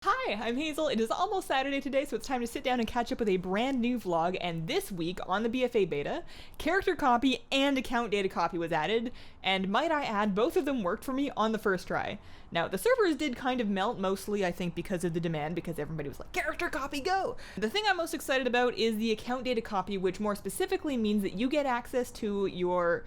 Hi, I'm Hazel. It is almost Saturday today, so it's time to sit down and catch up with a brand new vlog, and this week on the BFA beta, character copy and account data copy was added, and might I add, both of them worked for me on the first try. Now, the servers did kind of melt, mostly I think because of the demand, because everybody was like, character copy, go! The thing I'm most excited about is the account data copy, which more specifically means that you get access to your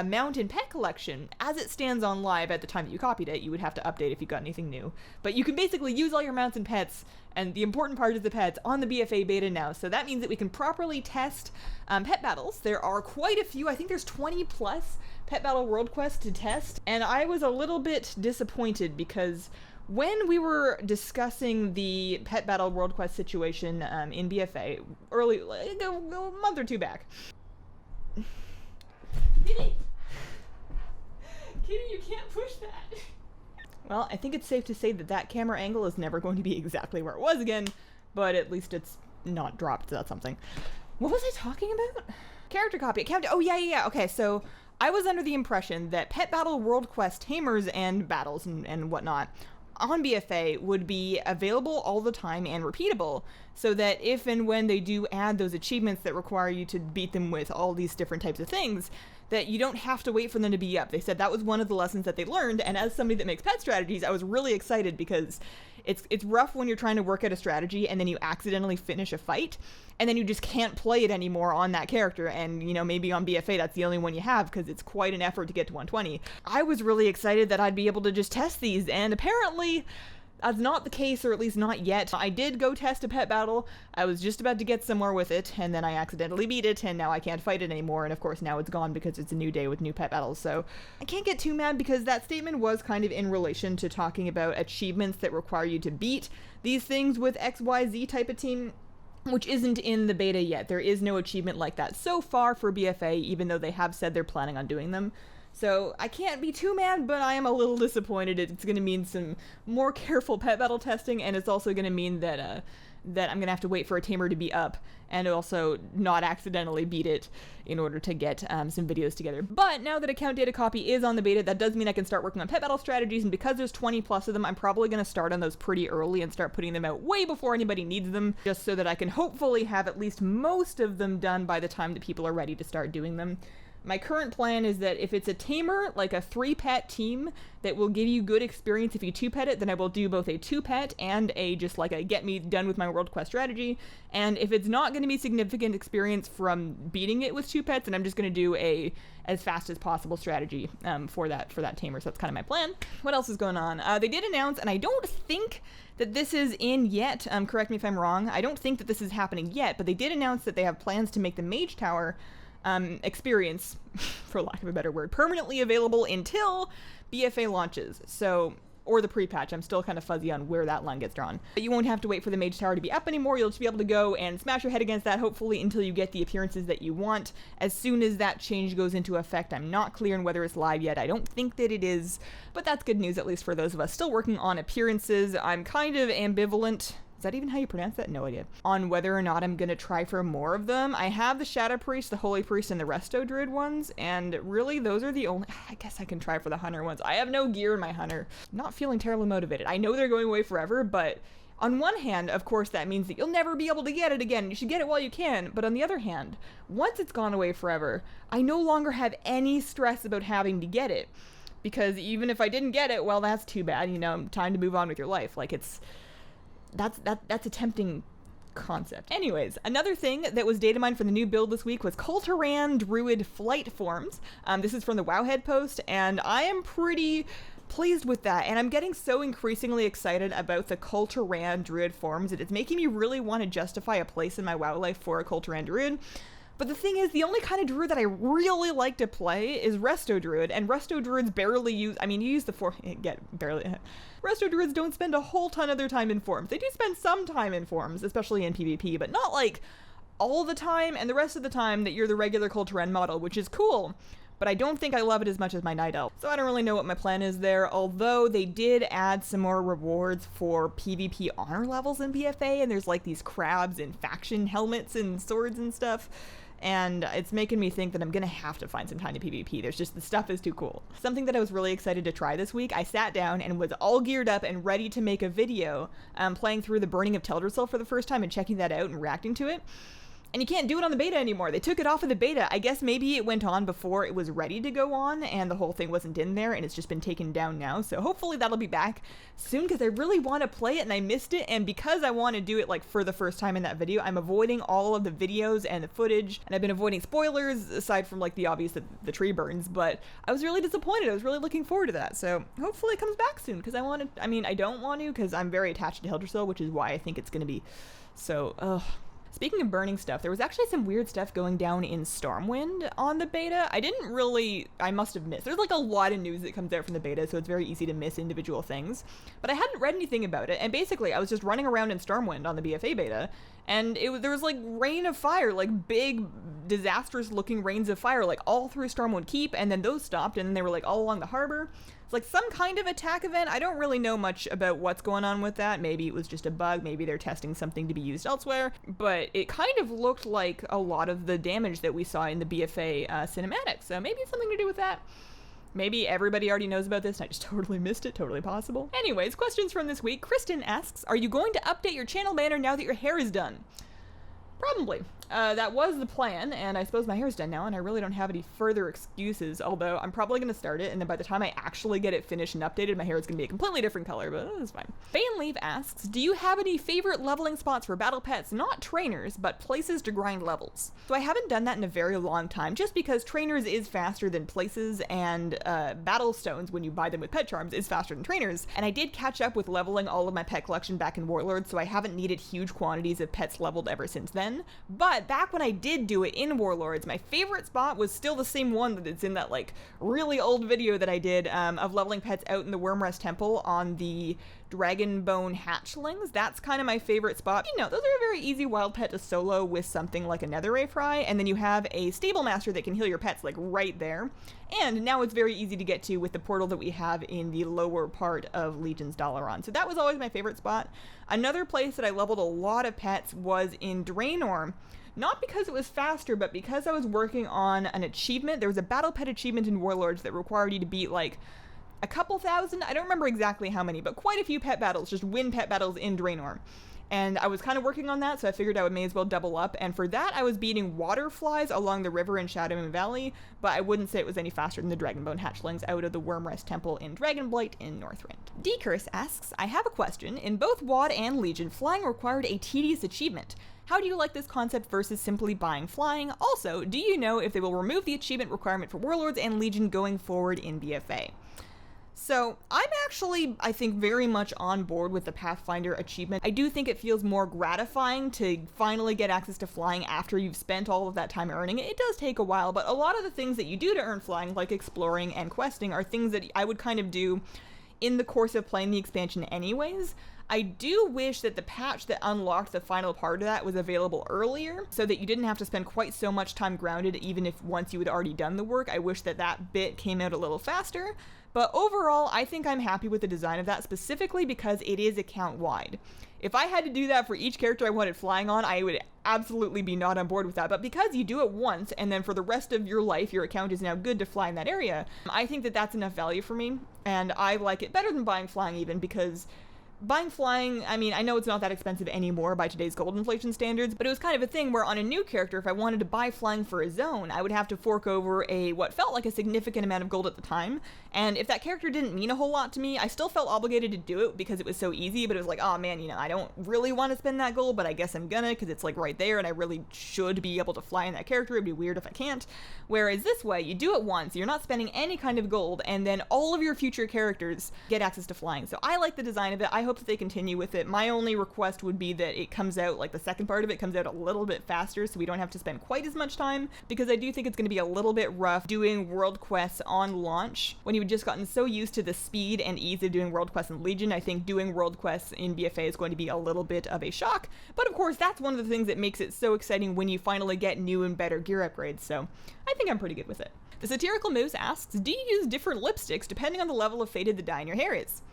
mount and pet collection as it stands on live at the time that you copied it. You would have to update if you got anything new. But you can basically use all your mounts and pets, and the important part is the pets, on the BFA beta now. So that means that we can properly test pet battles. There are quite a few. I think there's 20 plus pet battle world quests to test. And I was a little bit disappointed because when we were discussing the pet battle world quest situation in BFA early, a month or two back, Kitty! Kitty, you can't push that! Well, I think it's safe to say that that camera angle is never going to be exactly where it was again, but at least it's not dropped, so that's something. What was I talking about? Character copy, account, oh yeah, okay, so I was under the impression that Pet Battle World Quest tamers and battles and whatnot on BFA would be available all the time and repeatable, so that if and when they do add those achievements that require you to beat them with all these different types of things, that you don't have to wait for them to be up. They said that was one of the lessons that they learned, and as somebody that makes pet strategies, I was really excited because it's rough when you're trying to work at a strategy and then you accidentally finish a fight, and then you just can't play it anymore on that character, and you know, maybe on BFA that's the only one you have because it's quite an effort to get to 120. I was really excited that I'd be able to just test these, and apparently that's not the case, or at least not yet. I did go test a pet battle. I was just about to get somewhere with it, and then I accidentally beat it, and now I can't fight it anymore, and of course now it's gone because it's a new day with new pet battles, so I can't get too mad because that statement was kind of in relation to talking about achievements that require you to beat these things with XYZ type of team, which isn't in the beta yet. There is no achievement like that so far for BFA, even though they have said they're planning on doing them. So I can't be too mad, but I am a little disappointed. It's going to mean some more careful pet battle testing, and it's also going to mean that that I'm going to have to wait for a tamer to be up, and also not accidentally beat it in order to get some videos together. But now that account data copy is on the beta, that does mean I can start working on pet battle strategies, and because there's 20 plus of them, I'm probably going to start on those pretty early and start putting them out way before anybody needs them, just so that I can hopefully have at least most of them done by the time that people are ready to start doing them. My current plan is that if it's a tamer, like a 3-pet team that will give you good experience if you 2-pet it, then I will do both a 2-pet and a just like a get me done with my world quest strategy. And if it's not going to be significant experience from beating it with 2 pets, then I'm just going to do a as fast as possible strategy for that tamer. So that's kind of my plan. What else is going on? They did announce, and I don't think that this is in yet, correct me if I'm wrong, I don't think that this is happening yet, but they did announce that they have plans to make the Mage Tower experience, for lack of a better word, permanently available until BFA launches. So, or the pre-patch. I'm still kind of fuzzy on where that line gets drawn. But you won't have to wait for the Mage Tower to be up anymore. You'll just be able to go and smash your head against that, hopefully, until you get the appearances that you want. As soon as that change goes into effect, I'm not clear on whether it's live yet. I don't think that it is, but that's good news, at least for those of us still working on appearances. I'm kind of ambivalent. Is that even how you pronounce that? No idea. On whether or not I'm going to try for more of them. I have the Shadow Priest, the Holy Priest, and the Resto Druid ones, and really those are the only... I guess I can try for the Hunter ones. I have no gear in my Hunter. Not feeling terribly motivated. I know they're going away forever, but on one hand, of course, that means that you'll never be able to get it again. You should get it while you can. But on the other hand, once it's gone away forever, I no longer have any stress about having to get it. Because even if I didn't get it, well, that's too bad. You know, time to move on with your life. Like, it's... That's a tempting concept. Anyways, another thing that was data mined for the new build this week was Kul Tiran Druid flight forms. This is from the Wowhead post, and I am pretty pleased with that, and I'm getting so increasingly excited about the Kul Tiran Druid forms that it's making me really want to justify a place in my WoW life for a Kul Tiran Druid. But the thing is, the only kind of druid that I really like to play is Resto Druid, and Resto Druids barely use, I mean, you use the form, barely. Resto Druids don't spend a whole ton of their time in forms. They do spend some time in forms, especially in PvP, but not like all the time, and the rest of the time that you're the regular Kul Tiran model, which is cool. But I don't think I love it as much as my Night Elf. So I don't really know what my plan is there, although they did add some more rewards for PvP honor levels in BFA, and there's like these crabs and faction helmets and swords and stuff. and it's making me think that I'm gonna have to find some time to PvP. There's just, the stuff is too cool. Something that I was really excited to try this week, I sat down and was all geared up and ready to make a video playing through the Burning of Teldrassil for the first time and checking that out and reacting to it. And you can't do it on the beta anymore. They took it off of the beta. I guess maybe it went on before it was ready to go on and the whole thing wasn't in there and it's just been taken down now. So hopefully that'll be back soon because I really want to play it and I missed it. And because I want to do it like for the first time in that video, I'm avoiding all of the videos and the footage. And I've been avoiding spoilers aside from like the obvious that the tree burns. But I was really disappointed. I was really looking forward to that. So hopefully it comes back soon because I mean, I don't want to because I'm very attached to Teldrassil, which is why I think it's going to be so, Speaking of burning stuff, there was actually some weird stuff going down in Stormwind on the beta. I must have missed. There's like a lot of news that comes out from the beta, so it's very easy to miss individual things. But I hadn't read anything about it, and basically I was just running around in Stormwind on the BFA beta, and there was like rain of fire, like big, disastrous looking rains of fire, like all through Stormwind Keep, and then those stopped, and then they were like all along the harbor. It's like some kind of attack event. I don't really know much about what's going on with that. Maybe it was just a bug. Maybe they're testing something to be used elsewhere. But it kind of looked like a lot of the damage that we saw in the BFA cinematic. So maybe it's something to do with that. Maybe everybody already knows about this and I just totally missed it. Totally possible. Anyways, questions from this week. Kristen asks, are you going to update your channel banner now that your hair is done? Probably. That was the plan, and I suppose my hair's done now, and I really don't have any further excuses, although I'm probably going to start it, and then by the time I actually get it finished and updated, my hair is going to be a completely different color, but that's fine. Baneleaf asks, do you have any favorite leveling spots for battle pets, not trainers, but places to grind levels? So I haven't done that in a very long time, just because trainers is faster than places, and battle stones, when you buy them with pet charms, is faster than trainers, and I did catch up with leveling all of my pet collection back in Warlords, so I haven't needed huge quantities of pets leveled ever since then, but back when I did do it in Warlords, my favorite spot was still the same one that it's in that like really old video that I did of leveling pets out in the Wormrest Temple on the Dragonbone hatchlings. That's kind of my favorite spot. You know, those are a very easy wild pet to solo with something like a Netherray Fry, and then you have a stable master that can heal your pets like right there. And now it's very easy to get to with the portal that we have in the lower part of Legion's Dalaran. So that was always my favorite spot. Another place that I leveled a lot of pets was in Draenor. Not because it was faster, but because I was working on an achievement. There was a battle pet achievement in Warlords that required you to beat like a couple thousand, I don't remember exactly how many, but quite a few pet battles, just win pet battles in Draenor. And I was kind of working on that, so I figured I may as well double up, and for that I was beating water flies along the river in Shadowmoon Valley, but I wouldn't say it was any faster than the Dragonbone hatchlings out of the Wormrest Temple in Dragonblight in Northrend. Decurse asks, I have a question. In both WoD and Legion, flying required a tedious achievement. How do you like this concept versus simply buying flying? Also, do you know if they will remove the achievement requirement for Warlords and Legion going forward in BFA? So I'm actually, I think, very much on board with the Pathfinder achievement. I do think it feels more gratifying to finally get access to flying after you've spent all of that time earning it. It does take a while, but a lot of the things that you do to earn flying, like exploring and questing, are things that I would kind of do in the course of playing the expansion anyways. I do wish that the patch that unlocked the final part of that was available earlier, so that you didn't have to spend quite so much time grounded even if once you had already done the work. I wish that that bit came out a little faster, but overall I think I'm happy with the design of that, specifically because it is account-wide. If I had to do that for each character I wanted flying on, I would absolutely be not on board with that, but because you do it once and then for the rest of your life your account is now good to fly in that area, I think that that's enough value for me, and I like it better than buying flying even, because buying flying, I mean, I know it's not that expensive anymore by today's gold inflation standards, but it was kind of a thing where on a new character, if I wanted to buy flying for a zone, I would have to fork over what felt like a significant amount of gold at the time, and if that character didn't mean a whole lot to me, I still felt obligated to do it because it was so easy, but it was like, oh man, you know, I don't really want to spend that gold, but I guess I'm gonna, because it's like right there, and I really should be able to fly in that character. It'd be weird if I can't. Whereas this way, you do it once, you're not spending any kind of gold, and then all of your future characters get access to flying. So I like the design of it. I hope that they continue with it. My only request would be that it comes out, like the second part of it comes out a little bit faster, so we don't have to spend quite as much time, because I do think it's going to be a little bit rough doing world quests on launch when you've just gotten so used to the speed and ease of doing world quests in Legion. I think doing world quests in BFA is going to be a little bit of a shock, but of course that's one of the things that makes it so exciting when you finally get new and better gear upgrades, so I think I'm pretty good with it. The Satirical Moose asks, do you use different lipsticks depending on the level of faded the dye in your hair is?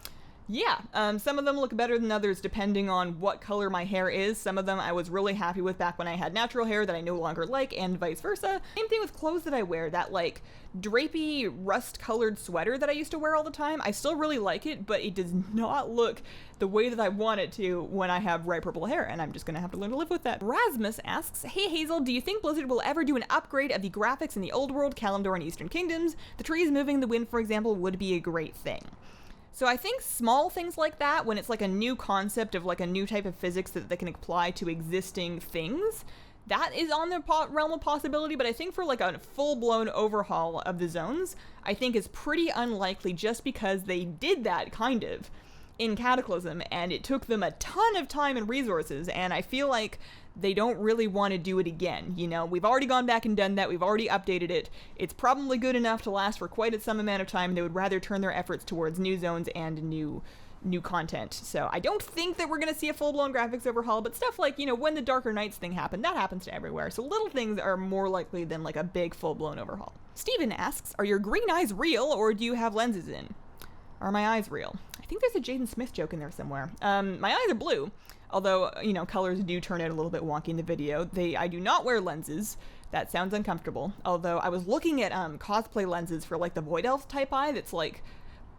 Yeah, some of them look better than others depending on what color my hair is. Some of them I was really happy with back when I had natural hair that I no longer like, and vice versa. Same thing with clothes that I wear. That like drapey rust-colored sweater that I used to wear all the time, I still really like it, but it does not look the way that I want it to when I have bright purple hair, and I'm just gonna have to learn to live with that. Rasmus asks, hey Hazel, do you think Blizzard will ever do an upgrade of the graphics in the Old World, Kalimdor, and Eastern Kingdoms? The trees moving in the wind, for example, would be a great thing. So I think small things like that, when it's like a new concept of like a new type of physics that they can apply to existing things, that is on the realm of possibility, but I think for like a full-blown overhaul of the zones, I think is pretty unlikely just because they did that kind of in Cataclysm, and it took them a ton of time and resources, and I feel like they don't really want to do it again. You know, we've already gone back and done that, we've already updated it, it's probably good enough to last for quite some amount of time. They would rather turn their efforts towards new zones and new content. So I don't think that we're going to see a full-blown graphics overhaul, but stuff like, you know, when the Darker Nights thing happened, that happens to everywhere. So little things are more likely than like a big full-blown overhaul. Steven asks, are your green eyes real or do you have lenses in? Are my eyes real? I think there's a Jaden Smith joke in there somewhere. My eyes are blue, although, you know, colors do turn out a little bit wonky in the video. I do not wear lenses. That sounds uncomfortable. Although I was looking at cosplay lenses for like the Void Elf type eye that's like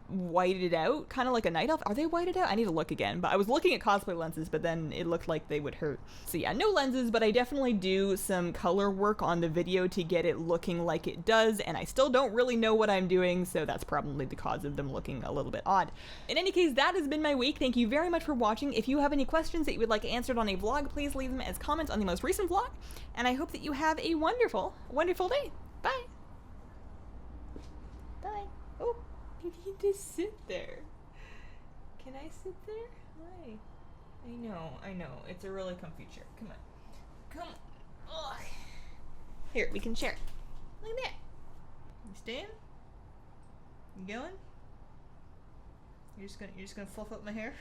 whited out, kind of like a night elf. Are they whited out? I need to look again, but I was looking at cosplay lenses, but then it looked like they would hurt. So yeah, no lenses, but I definitely do some color work on the video to get it looking like it does, and I still don't really know what I'm doing, so that's probably the cause of them looking a little bit odd. In any case, that has been my week. Thank you very much for watching. If you have any questions that you would like answered on a vlog, please leave them as comments on the most recent vlog, and I hope that you have a wonderful, wonderful day. Bye! Bye! Oh! You need to sit there. Can I sit there? Why? I know. It's a really comfy chair. Come on. Come on. Ugh. Here, we can share. Look at that. You staying? You going? You're just gonna fluff up my hair?